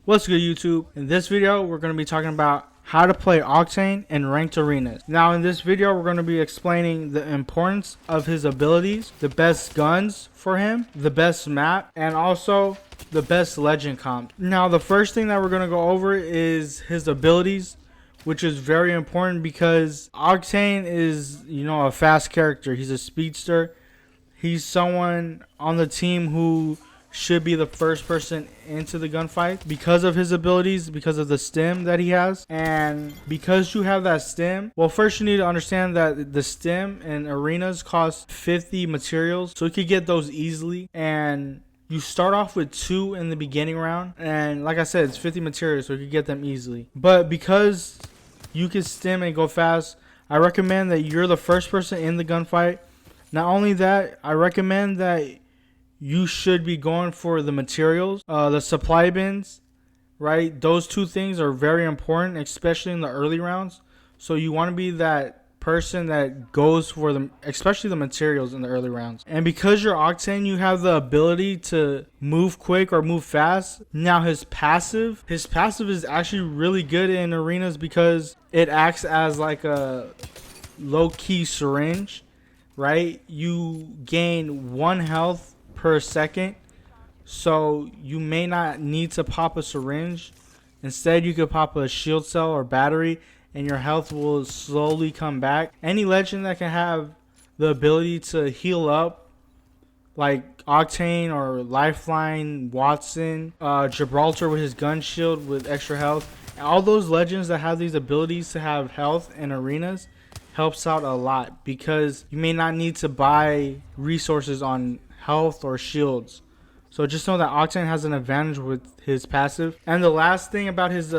What's good, YouTube? In this video, we're going to be talking about how to play Octane in ranked arenas. Now, in this video, we're going to be explaining the importance of his abilities, the best guns for him, the best map, and also the best legend comp. Now, the first thing that we're going to go over is his abilities, which is very important because Octane is, a fast character. He's a speedster. He's someone on the team who should be the first person into the gunfight because of his abilities, because of the stim that he has. And because you have that stim, well, first you need to understand that the stim in arenas cost 50 materials, so you could get those easily. And you start off with 2 in the beginning round, and like I said, it's 50 materials, so you can get them easily. But because you can stim and go fast, I recommend that you're the first person in the gunfight. Not only that, I recommend that you should be going for the materials, the supply bins, right? Those two things are very important, especially in the early rounds. So you want to be that person that goes for them, especially the materials in the early rounds. And because you're Octane, you have the ability to move quick or move fast. Now his passive is actually really good in arenas because it acts as like a low-key syringe, right? You gain 1 health per second, so you may not need to pop a syringe. Instead, you could pop a shield cell or battery and your health will slowly come back. Any legend that can have the ability to heal up, like Octane or Lifeline, Watson, Gibraltar with his gun shield with extra health, and all those legends that have these abilities to have health in arenas helps out a lot because you may not need to buy resources on health or shields. So just know that Octane has an advantage with his passive. And the last thing about his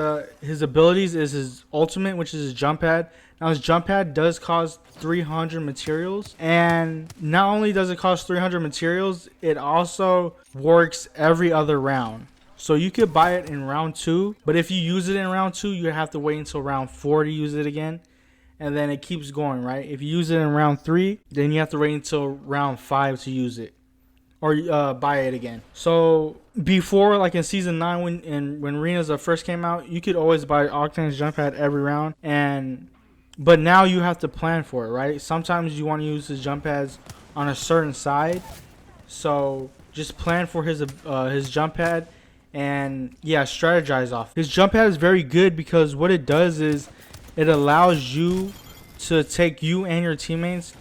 abilities is his ultimate, which is his jump pad. Now his jump pad does cost 300 materials, and not only does it cost 300 materials, it also works every other round. So you could buy it in round 2, but if you use it in round 2, you have to wait until round 4 to use it again. And then it keeps going, right? If you use it in round 3, then you have to wait until round 5 to use it, or buy it again. So before, like in season 9, when arenas first came out, you could always buy Octane's jump pad every round, but now you have to plan for it, right? Sometimes you want to use his jump pads on a certain side, so just plan for his jump pad, and yeah, strategize off. His jump pad is very good because what it does is it allows you to take you and your teammates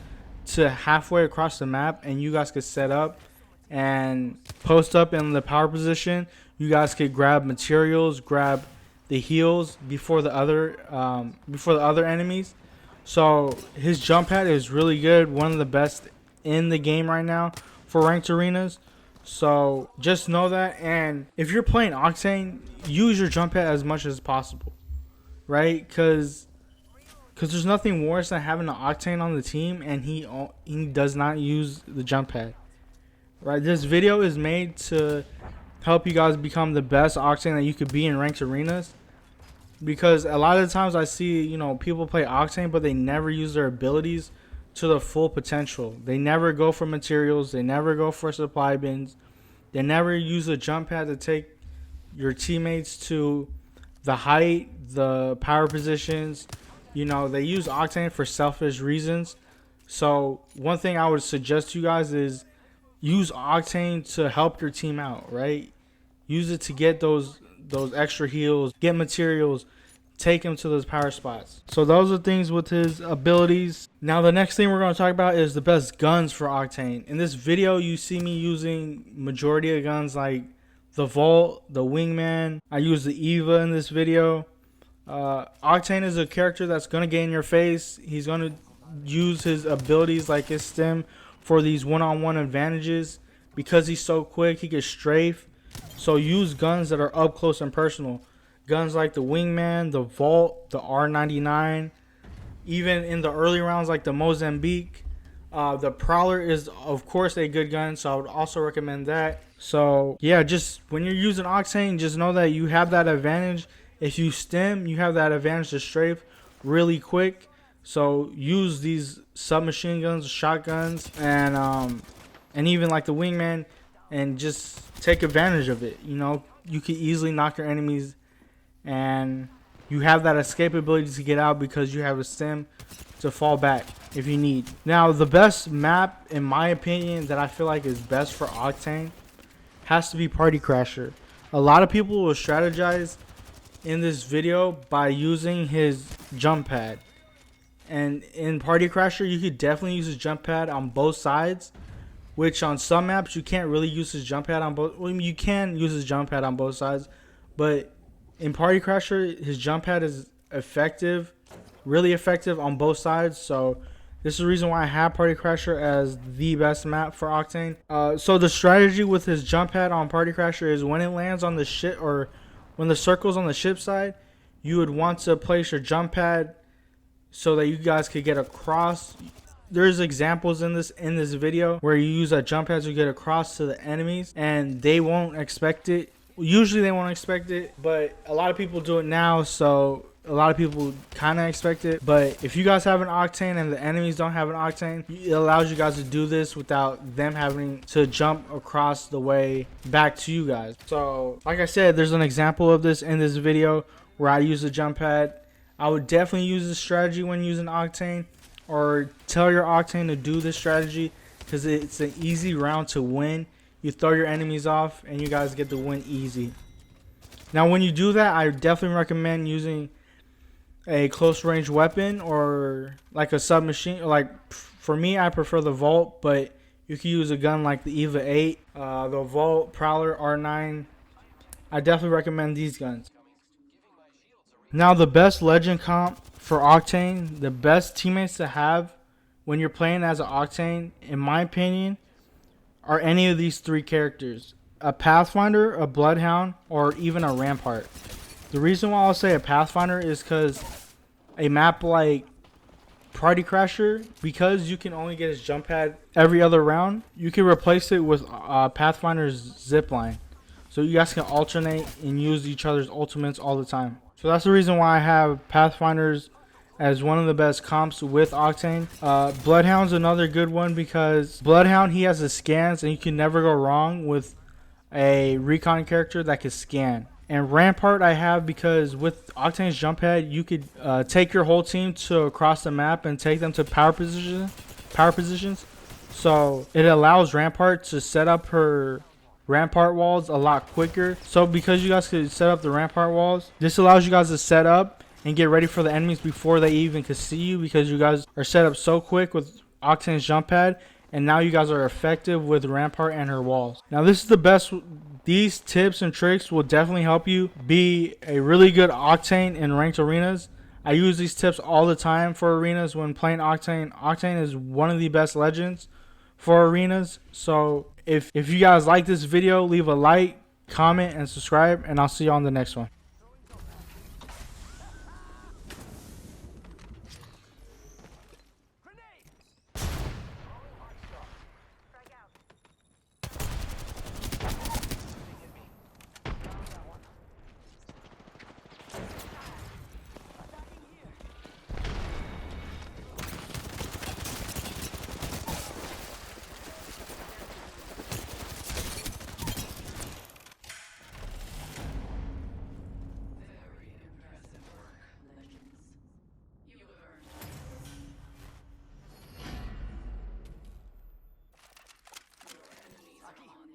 to halfway across the map, and you guys could set up and post up in the power position. You guys could grab materials, grab the heals before the other enemies. So his jump pad is really good, one of the best in the game right now for ranked arenas. So just know that. And if you're playing Octane, use your jump pad as much as possible, right? Because there's nothing worse than having an Octane on the team and he does not use the jump pad. Right, this video is made to help you guys become the best Octane that you could be in ranked arenas, because a lot of the times I see people play Octane but they never use their abilities to the full potential. They never go for materials, they never go for supply bins, they never use a jump pad to take your teammates to the height, the power positions. They use Octane for selfish reasons. So one thing I would suggest to you guys is use Octane to help your team out, right? Use it to get those extra heals, get materials, take him to those power spots. So those are things with his abilities. Now the next thing we're going to talk about is the best guns for Octane. In this video, you see me using majority of guns like the Volt, the Wingman. I use the Eva in this video. Octane is a character that's going to get in your face. He's going to use his abilities like his stim for these one-on-one advantages. Because he's so quick, he can strafe. So use guns that are up close and personal. Guns like the Wingman, the Volt, the R99. Even in the early rounds like the Mozambique. The Prowler is of course a good gun, so I would also recommend that. So yeah, just when you're using Octane, just know that you have that advantage. If you stim, you have that advantage to strafe really quick. So use these submachine guns, shotguns, and even like the Wingman, and just take advantage of it. you can easily knock your enemies, and you have that escape ability to get out because you have a stim to fall back if you need. Now, the best map, in my opinion, that I feel like is best for Octane has to be Party Crasher. A lot of people will strategize in this video by using his jump pad. And in Party Crasher, you could definitely use his jump pad on both sides, which on some maps you can't really use his jump pad on both. Well, you can use his jump pad on both sides, but in Party Crasher, his jump pad is effective, really effective on both sides. So this is the reason why I have Party Crasher as the best map for Octane. So the strategy with his jump pad on Party Crasher is when it lands on the ship, or when the circle's on the ship side, you would want to place your jump pad so that you guys could get across. There's examples in this video where you use a jump pad to get across to the enemies, and they won't expect it. Usually they won't expect it, but a lot of people do it now, so a lot of people kind of expect it. But if you guys have an Octane and the enemies don't have an Octane, it allows you guys to do this without them having to jump across the way back to you guys. So like I said, there's an example of this in this video where I use the jump pad. I would definitely use this strategy when using Octane, or tell your Octane to do this strategy, because it's an easy round to win. You throw your enemies off and you guys get the win easy. Now when you do that, I definitely recommend using a close range weapon, or like a submachine. Like for me, I prefer the Volt, but you can use a gun like the Eva 8, the Volt, Prowler, R9. I definitely recommend these guns. Now the best legend comp for Octane, the best teammates to have when you're playing as an Octane, in my opinion, are any of these three characters: a PathFinder, a BloodHound, or even a Rampart. The reason why I'll say a PathFinder is because a map like Party Crasher, because you can only get his jump pad every other round, you can replace it with PathFinder's zipline. So you guys can alternate and use each other's ultimates all the time. So that's the reason why I have PathFinders as one of the best comps with Octane. BloodHound's another good one, because BloodHound, he has the scans, and you can never go wrong with a recon character that can scan. And Rampart I have because with Octane's jump pad, you could take your whole team to across the map and take them to power positions. So it allows Rampart to set up her Rampart walls a lot quicker. So because you guys could set up the Rampart walls, this allows you guys to set up and get ready for the enemies before they even could see you, because you guys are set up so quick with Octane's jump pad, and now you guys are effective with Rampart and her walls. Now this is the best. These tips and tricks will definitely help you be a really good Octane in ranked arenas. I use these tips all the time for arenas when playing Octane. Octane is one of the best legends for arenas. So if you guys like this video, leave a like, comment, and subscribe, and I'll see you on the next one.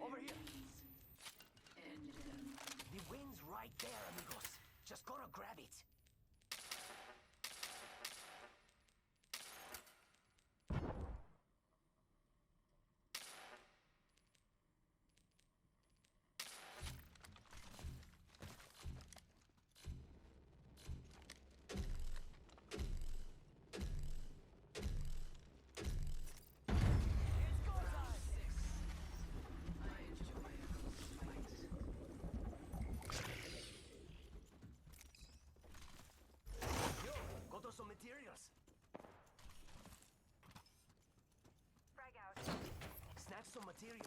Over here. The wind's right there, amigos. Just gotta grab it. Some materials. Frag out. Snatch some material.